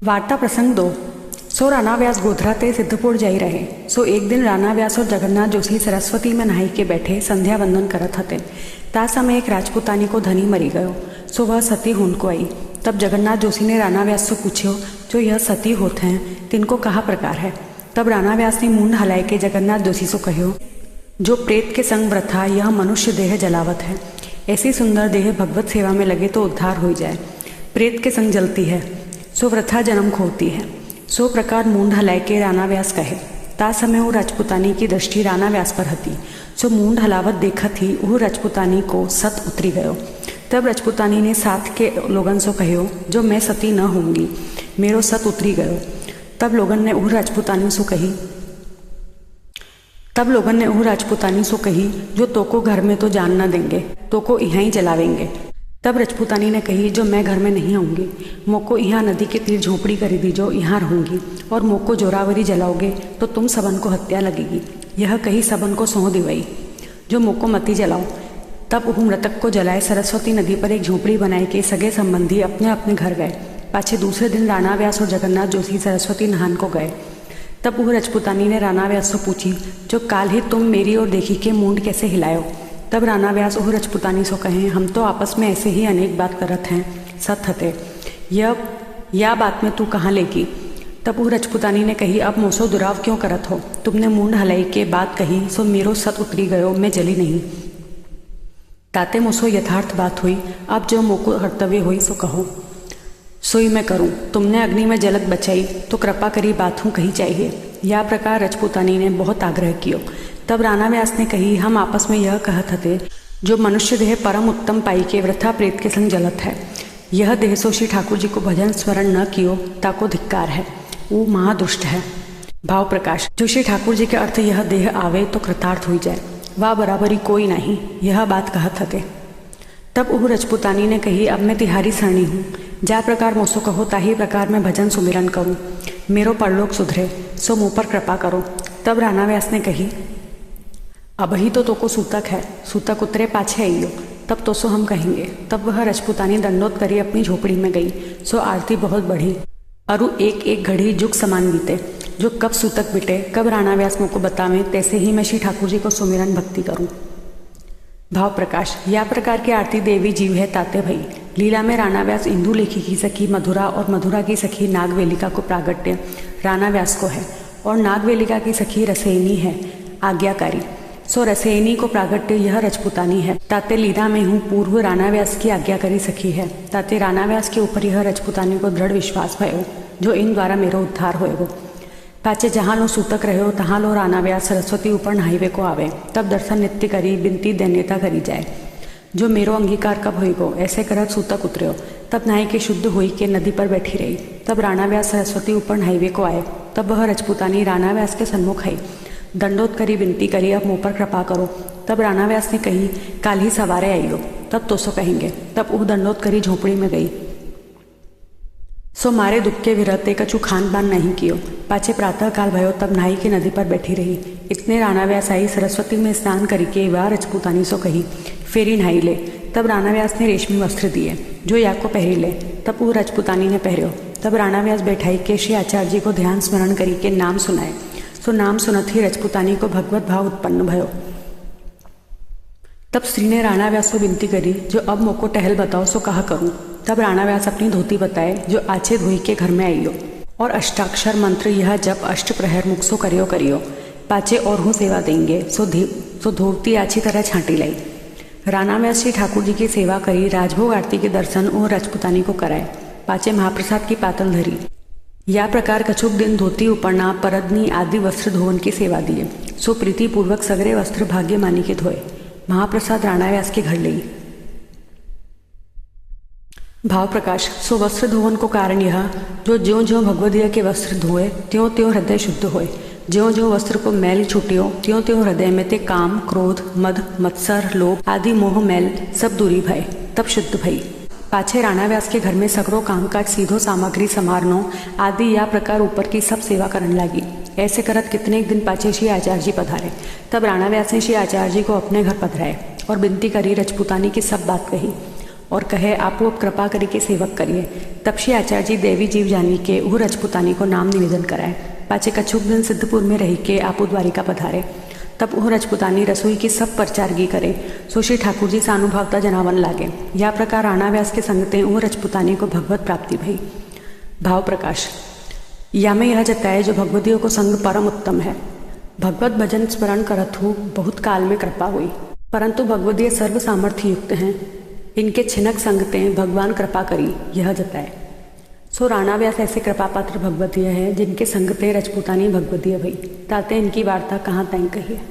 वार्ता प्रसंग 2। सो राणा व्यास गोधरा ते सिद्धपुर जाई रहे। सो एक दिन राणा व्यास और जगन्नाथ जोशी सरस्वती में नहाई के बैठे संध्या वंदन करत हते। ता समय एक राजपुतानी को धनी मरी गयो। सो वह सती होन को आई। तब जगन्नाथ जोशी ने राणा व्यास से पूछ्यो, जो यह सती होत हैं तिनको कहा प्रकार है। तब राणा व्यास ने मुंड हलाए के जगन्नाथ जोशी से कहो, जो प्रेत के संग व्रथा यह मनुष्य देह जलावत है। ऐसी सुंदर देह भगवत सेवा में लगे तो उद्धार हो जाए। प्रेत के संग जलती है सो व्रथा जन्म खोती है। सो प्रकार मूंड हलाए के राणा व्यास कहे। ता समय वो राजपुतानी की दृष्टि राणा व्यास पर हती। सो मूंड हलावत देखत ही वो राजपुतानी को सत उतरी गयो। तब राजपुतानी ने साथ के लोगन से कहो, जो मैं सती न होंगी, मेरो सत उतरी गयो। तब लोगन ने वो राजपुतानी सो कही, जो तोको घर में तो जान न देंगे, तोको यहाँ ही जलावेंगे। तब राजपुतानी ने कही, जो मैं घर में नहीं आऊँगी, मोको यहाँ नदी के तीर झोपड़ी करी दीजो, यहाँ रहूँगी। और मोको जोरावरी जलाओगे तो तुम सबन को हत्या लगेगी। यह कही सबन को सौं दिवाई, जो मोको मती जलाओ। तब वह मृतक को जलाए सरस्वती नदी पर एक झोपड़ी बनाए के सगे संबंधी अपने अपने घर गए। पाछे दूसरे दिन राणा व्यास और जगन्नाथ जोशी सरस्वती नहान को गए। तब वह राजपुतानी ने राणा व्यास से पूछी, जो काल ही तुम मेरी ओर देखी के मूंड कैसे हिलायो। तब राणा व्यास वह राजपुतानी से कहें, हम तो आपस में ऐसे ही अनेक बात करत हैं, सत हते या बात में तू कहाँ लेगी। तब वह राजपुतानी ने कही, अब मोसो दुराव क्यों करत हो। तुमने मूंड हलाई के बात कही सो मेरो सत उतरी गयो, मैं जली नहीं। ताते मोसो यथार्थ बात हुई। अब जो मोको कर्तव्य हुई सो कहो, सोई मैं करूं। तुमने अग्नि में जलत बचाई तो कृपा करी बात हूँ कही चाहिए। या प्रकार राजपुतानी ने बहुत आग्रह कियो। तब राणा व्यास ने कही, हम आपस में यह कहत हते, जो मनुष्य देह परम उत्तम पाई के वृथा प्रेत के संग जलत है। यह देह सो श्री ठाकुर जी को भजन स्मरण न कियो ताको धिक्कार है, वो महादुष्ट है। भाव प्रकाश, जो श्री ठाकुर जी के अर्थ यह देह आवे तो कृतार्थ हो जाए, वह बराबरी कोई नहीं, यह बात कहत हते। तब वह राजपुतानी ने कही, अब मैं तिहारी सरणी हूँ, जा प्रकार मोसो कहो ताही प्रकार मैं भजन सुमिरन करूँ, मेरो परलोक सुधरे, सो मुँह पर कृपा करो। तब राणा व्यास ने कही, अबही तो तोको सूतक है, सूतक उतरे पाछे आइयो, तब तो सो हम कहेंगे। तब वह राजपुतानी दंडोत करी अपनी झोपड़ी में गई। सो आरती बहुत बढ़ी, अरु एक एक घड़ी जुग समान बीते। जो कब सूतक बिटे, कब राणा व्यास मुझको बतावे, तैसे ही मैं श्री ठाकुर जी को सुमिरन भक्ति करूं। भाव प्रकाश, या प्रकार की आरती देवी जीव है ताते भई। लीला में राणा व्यास इंदु लेखी की सखी मधुरा और मधुरा की सखी नागवेलिका को प्रागट्य राणा व्यास को है, और नागवेलिका की सखी रसेनी है आज्ञाकारी। सो रसेनी को प्रागट्य यह राजपुतानी है। ताते लीला में हूँ पूर्व राणा व्यास की आज्ञाकारी सखी है। ताते राणा व्यास के ऊपर यह राजपुतानी को दृढ़ विश्वास भयो, जो इन द्वारा मेरो उद्धार होएगो। पाचे जहाँ लो सूतक रहो तहाँ लो राणा व्यास सरस्वती ऊपर नहाईवे को आवे। तब दर्शन नित्य करी बिनती दैन्यता करी जाए, जो मेरो अंगीकार कब होएगो। ऐसे करत सूतक उतर्यो। तब नहाई के शुद्ध हुई के नदी पर बैठी रही। तब राणा व्यास सरस्वती ऊपर नहाईवे को आए। तब वह राजपुतानी राणा व्यास के सन्मुख आई, दंडोत करी विनती करी, अब मुँह पर कृपा करो। तब राणा व्यास ने कही, काल ही सवारे आइयो, तब तो सो कहेंगे। तब वह दंडोत करी झोपड़ी में गई। सो मारे दुख के विरते कछु खान पान नहीं कियो। पाछे प्रातः काल भयो, तब नहाई की नदी पर बैठी रही। इतने राणा व्यास आई, सरस्वती में स्नान करके वह राजपुतानी सो कही, फेरी नहाई ले। तब राणा व्यास ने रेशमी वस्त्र दिए, जो या को पहरी ले। तब वो राजपुतानी ने पहर्यो। तब राणा व्यास बैठाई के श्री आचार्य जी को ध्यान स्मरण करी के नाम सुनाए। सो नाम सुनत ही राजपुतानी को भगवत भाव उत्पन्न भयो। तब स्त्री ने राणा व्यास को विनती करी, जो अब मोको टहल बताओ सो कहा करूं। तब राणा व्यास अपनी धोती बताए, जो आछे धोई के घर में आइयो, और अष्टाक्षर मंत्र यह जब अष्ट प्रहर मुख सो करियो। पाचे और हूँ सेवा देंगे। सो धोती अच्छी तरह छांटी लाई। राणा व्यास श्री ठाकुर जी की सेवा करी, राजभोग आरती के दर्शन और राजपुतानी को कराए। पाचे महाप्रसाद की पातल धरी। या प्रकार कछुक दिन धोती उपरना परदनी आदि वस्त्र धोवन की सेवा दिए। सो प्रीति पूर्वक सगरे वस्त्र भाग्य मानी के धोए। महाप्रसाद राणा व्यास के घर ली। भाव प्रकाश, सो वस्त्र धोवन को कारण यह, जो ज्यों ज्यों भगवदीय के वस्त्र धोए त्यों त्यों हृदय शुद्ध होए। ज्यों ज्यों वस्त्र को मैल छूटियो त्यों त्यों हृदय में ते काम क्रोध मद मत्सर लोभ आदि मोह मैल सब दूरी भय, तब शुद्ध भई। पाछे राणा व्यास के घर में सगरो कामकाज सीधो सामग्री समारनो आदि या प्रकार ऊपर की सब सेवा करने लगी। ऐसे करत कितने एक दिन पाछे श्री आचार्य जी पधारे। तब राणा व्यास ने श्री आचार्य जी को अपने घर पधराए और विनती करी, राजपुतानी की सब बात कही और कहे आपो अब कृपा करी के सेवक करिए। तब श्री आचार्य जी देवी जीव जानवी के उह रजपुतानी को नाम निवेदन कराए। पाचे कछुक दिन सिद्धपुर में रही के आपो द्वारिका पधारे। तब उह रजपुतानी रसोई की सब परचारगी करे। सो श्री ठाकुर जी सानुभवता जनावन लागे। या प्रकार राणा व्यास के संगते उह रजपुतानी को भगवत प्राप्ति भई। भाव प्रकाश। या में यह जताए जो भगवतियों को संग परम उत्तम है। भगवत भजन स्मरण करत हूँ बहुत काल में कृपा हुई, परंतु भगवदीय सर्व सामर्थ्य युक्त हैं। इनके छिनक संगते भगवान कृपा करी यह जताए। सो राणा व्यास ऐसे कृपा पात्र भगवतीय है जिनके संगते रजपुतानी भगवतीय भई। ताते इनकी वार्ता कहाँ तय कही है।